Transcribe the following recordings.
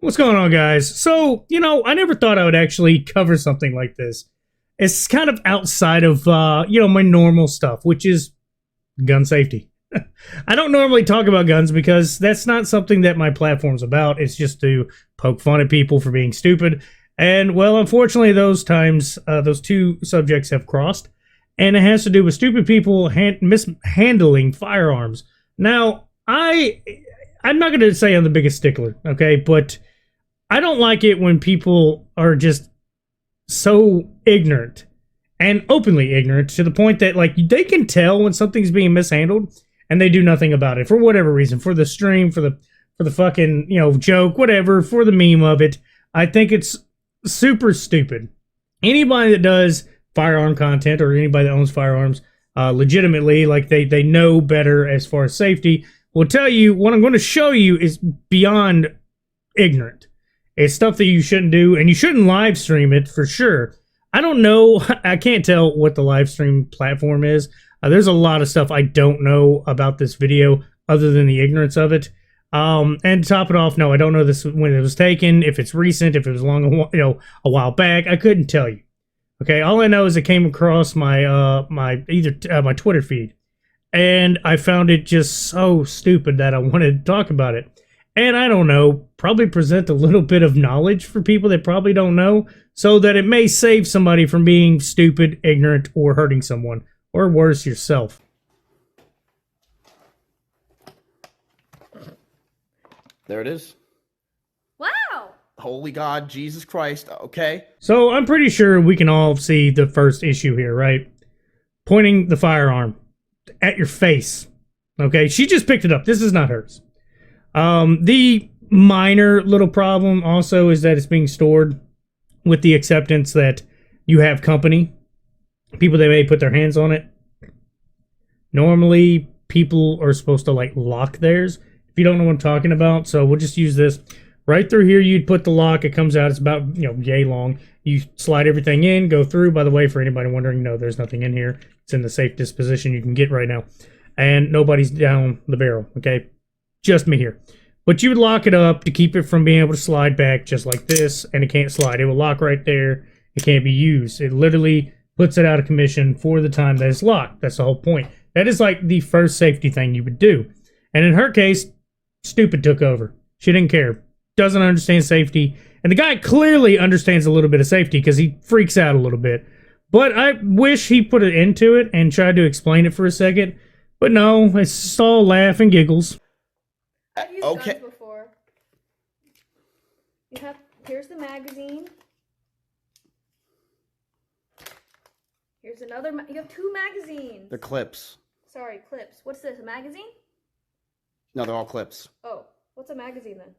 What's going on, guys? So, I never thought I would actually cover something like this. It's kind of outside of, my normal stuff, which is gun safety. I don't normally talk about guns because that's not something that my platform's about. It's just to poke fun at people for being stupid. And, well, unfortunately, those times, those two subjects have crossed. And it has to do with stupid people mishandling firearms. Now, I'm not going to say I'm the biggest stickler, okay? But I don't like it when people are just so ignorant and openly ignorant to the point that, like, they can tell when something's being mishandled and they do nothing about it for whatever reason, for the stream, for the fucking, joke, whatever, for the meme of it. I think it's super stupid. Anybody that does firearm content or anybody that owns firearms legitimately, like they know better as far as safety, will tell you what I'm going to show you is beyond ignorant. It's stuff that you shouldn't do, and you shouldn't live stream it for sure. I don't know. I can't tell what the live stream platform is. There's a lot of stuff I don't know about this video other than the ignorance of it. And to top it off, no, I don't know this when it was taken, if it's recent, if it was a while back. I couldn't tell you. Okay, all I know is it came across my my Twitter feed, and I found it just so stupid that I wanted to talk about it. And I don't know, probably present a little bit of knowledge for people that probably don't know, so that it may save somebody from being stupid, ignorant, or hurting someone, or worse, yourself. There it is. Wow! Holy God, Jesus Christ, okay. So I'm pretty sure we can all see the first issue here, right? Pointing the firearm at your face. Okay, she just picked it up. This is not hers. The minor little problem also is that it's being stored with the acceptance that you have company. People that may put their hands on it. Normally, people are supposed to, like, lock theirs. If you don't know what I'm talking about, so we'll just use this. Right through here, you'd put the lock. It comes out. It's about, yay long. You slide everything in, go through. By the way, for anybody wondering, no, there's nothing in here. It's in the safest position you can get right now. And nobody's down the barrel, okay? Just me here. But you would lock it up to keep it from being able to slide back just like this, and it can't slide. It will lock right there. It can't be used. It literally puts it out of commission for the time that it's locked. That's the whole point. That is like the first safety thing you would do. And in her case, stupid took over. She didn't care. Doesn't understand safety. And the guy clearly understands a little bit of safety because he freaks out a little bit. But I wish he put it into it and tried to explain it for a second. But no, it's all laugh and giggles. I've used guns before. Here's the magazine. Here's another. You have two magazines. They're clips. Sorry, clips. What's this? A magazine? No, they're all clips. Oh, what's a magazine then?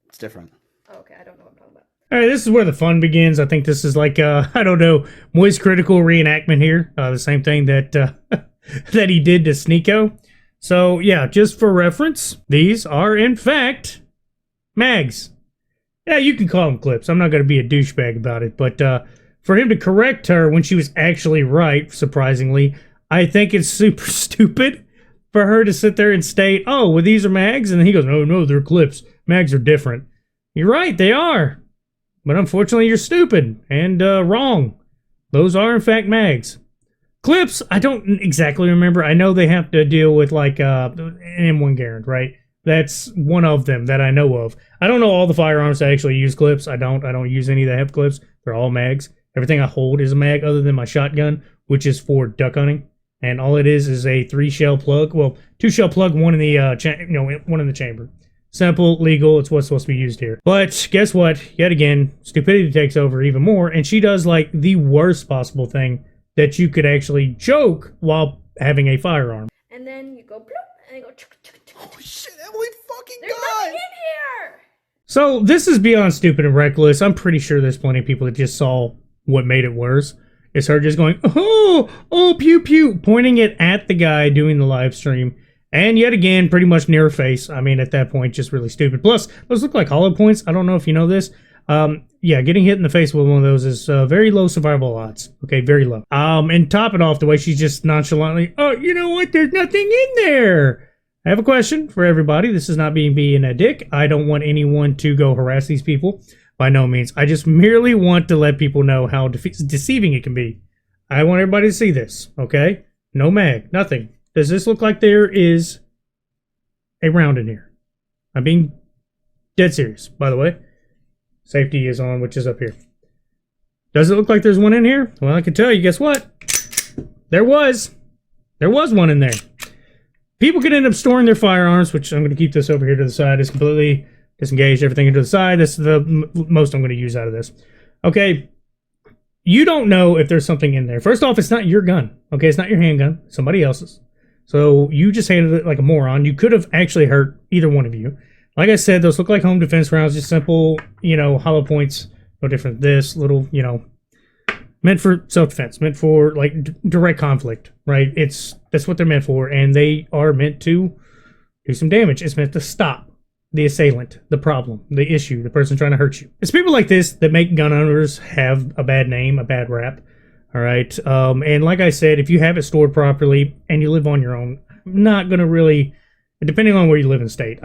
It's different. Oh, okay, I don't know what I'm talking about. All right, this is where the fun begins. I think this is like, I don't know, Moist Critical reenactment here. The same thing that that he did to Sneeko. So, yeah, just for reference, these are, in fact, mags. Yeah, you can call them clips. I'm not going to be a douchebag about it. But for him to correct her when she was actually right, surprisingly, I think it's super stupid for her to sit there and state, oh, well, these are mags? And then he goes, no, they're clips. Mags are different. You're right, they are. But unfortunately, you're stupid and wrong. Those are, in fact, mags. Clips, I don't exactly remember. I know they have to deal with, like, an M1 Garand, right? That's one of them that I know of. I don't know all the firearms that actually use clips. I don't use any that have clips. They're all mags. Everything I hold is a mag other than my shotgun, which is for duck hunting. And all it is a 3-shell plug. Well, 2-shell plug, one in the one in the chamber. Simple, legal, it's what's supposed to be used here. But guess what? Yet again, stupidity takes over even more, and she does, like, the worst possible thing that you could actually joke while having a firearm. And then you go bloop, and you go chuk, chuk, chuk. Oh shit, Emily fucking There's God! nothing in here! So this is beyond stupid and reckless. I'm pretty sure there's plenty of people that just saw what made it worse. It's her just going, oh, pew, pew, pointing it at the guy doing the live stream. And yet again, pretty much near her face. I mean, at that point, just really stupid. Plus, those look like hollow points. I don't know if you know this. Yeah, getting hit in the face with one of those is very low survival odds. Okay, very low. And top it off, the way she's just nonchalantly, oh, you know what? There's nothing in there. I have a question for everybody. This is not being a dick. I don't want anyone to go harass these people. By no means. I just merely want to let people know how deceiving it can be. I want everybody to see this, okay? No mag, nothing. Does this look like there is a round in here? I'm being dead serious, by the way. Safety is on, which is up here. Does it look like there's one in here? Well, I can tell you, guess what? There was one in there. People can end up storing their firearms, which I'm going to keep this over here to the side. It's completely disengaged, everything into the side. This is the most I'm going to use out of this. Okay, you don't know if there's something in there. First off, it's not your gun. Okay, it's not your handgun. It's somebody else's. So you just handled it like a moron. You could have actually hurt either one of you. Like I said, those look like home defense rounds, just simple, hollow points. No different than this, little, meant for self-defense, meant for like direct conflict, right? That's what they're meant for, and they are meant to do some damage. It's meant to stop the assailant, the problem, the issue, the person trying to hurt you. It's people like this that make gun owners have a bad name, a bad rap. All right, and like I said, if you have it stored properly and you live on your own, I'm not gonna really, depending on where you live in state,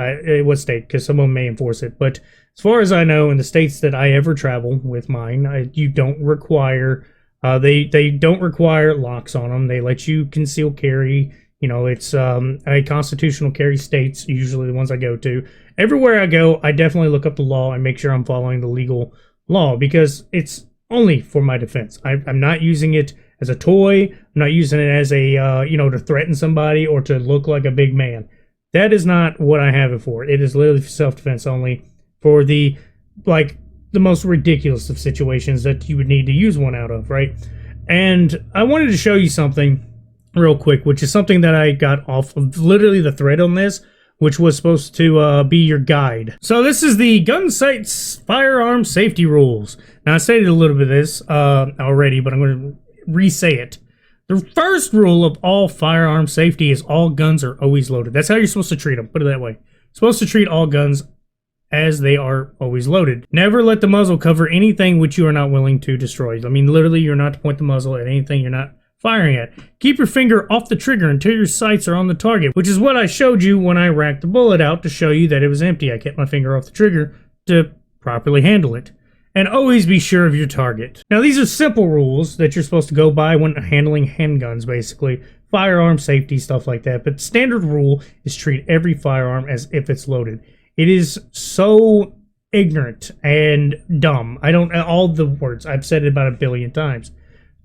what state, because someone may enforce it, but as far as I know, in the states that I ever travel with mine, you don't require, they don't require locks on them. They let you conceal carry. It's a constitutional carry states, usually the ones I go to. Everywhere I go, I definitely look up the law and make sure I'm following the legal law, because it's only for my defense. I'm not using it as a toy. I'm not using it as a, to threaten somebody or to look like a big man. That is not what I have it for. It is literally for self-defense only, for the most ridiculous of situations that you would need to use one out of, right? And I wanted to show you something real quick, which is something that I got off of literally the thread on this, which was supposed to be your guide. So this is the gun sites firearm safety rules. Now I stated a little bit of this already, but I'm going to re-say it. The first rule of all firearm safety is all guns are always loaded. That's how you're supposed to treat them. Put it that way. You're supposed to treat all guns as they are always loaded. Never let the muzzle cover anything which you are not willing to destroy. I mean, literally, you're not to point the muzzle at anything you're not firing at. Keep your finger off the trigger until your sights are on the target, which is what I showed you when I racked the bullet out to show you that it was empty. I kept my finger off the trigger to properly handle it. And always be sure of your target. Now, these are simple rules that you're supposed to go by when handling handguns, basically. Firearm safety, stuff like that. But standard rule is treat every firearm as if it's loaded. It is so ignorant and dumb. I don't, all the words, I've said it about a billion times,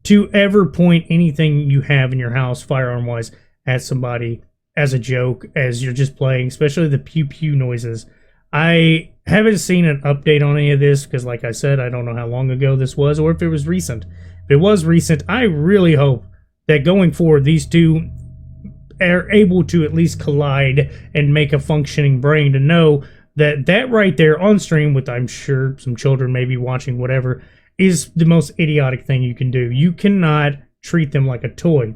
to ever point anything you have in your house, firearm-wise, at somebody as a joke, as you're just playing, especially the pew-pew noises. I haven't seen an update on any of this, because like I said, I don't know how long ago this was, or if it was recent. If it was recent, I really hope that going forward, these two are able to at least collide and make a functioning brain to know that that right there on stream, with I'm sure some children may be watching, whatever, is the most idiotic thing you can do. You cannot treat them like a toy.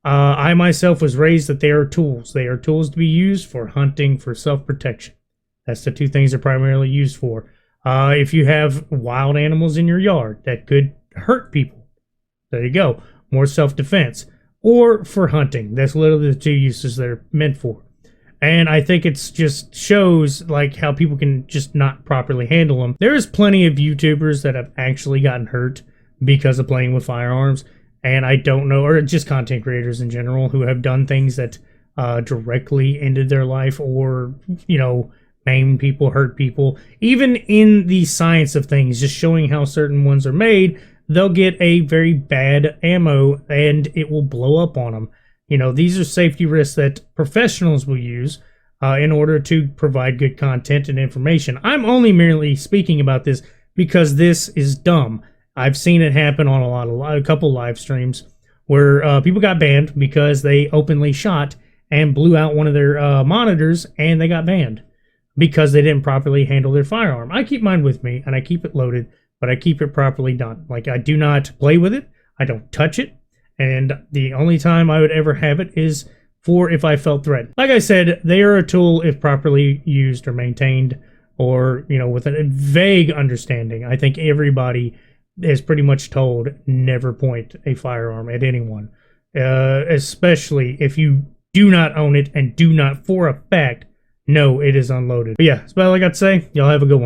I myself was raised that they are tools. They are tools to be used for hunting, for self-protection. That's the two things they're primarily used for. If you have wild animals in your yard that could hurt people, there you go. More self-defense. Or for hunting. That's literally the two uses they're meant for. And I think it's just shows like how people can just not properly handle them. There is plenty of YouTubers that have actually gotten hurt because of playing with firearms. And I don't know, or just content creators in general who have done things that directly ended their life, or, maimed people, hurt people. Even in the science of things, just showing how certain ones are made, they'll get a very bad ammo and it will blow up on them. These are safety risks that professionals will use in order to provide good content and information. I'm only merely speaking about this because this is dumb. I've seen it happen on a couple live streams where people got banned because they openly shot and blew out one of their monitors, and they got banned because they didn't properly handle their firearm. I keep mine with me and I keep it loaded, but I keep it properly done. Like, I do not play with it. I don't touch it. And the only time I would ever have it is for if I felt threatened. Like I said, they are a tool if properly used or maintained, or, with a vague understanding. I think everybody is pretty much told never point a firearm at anyone. Especially if you do not own it and do not for a fact know it is unloaded. But yeah, that's about all I got to say. Y'all have a good one.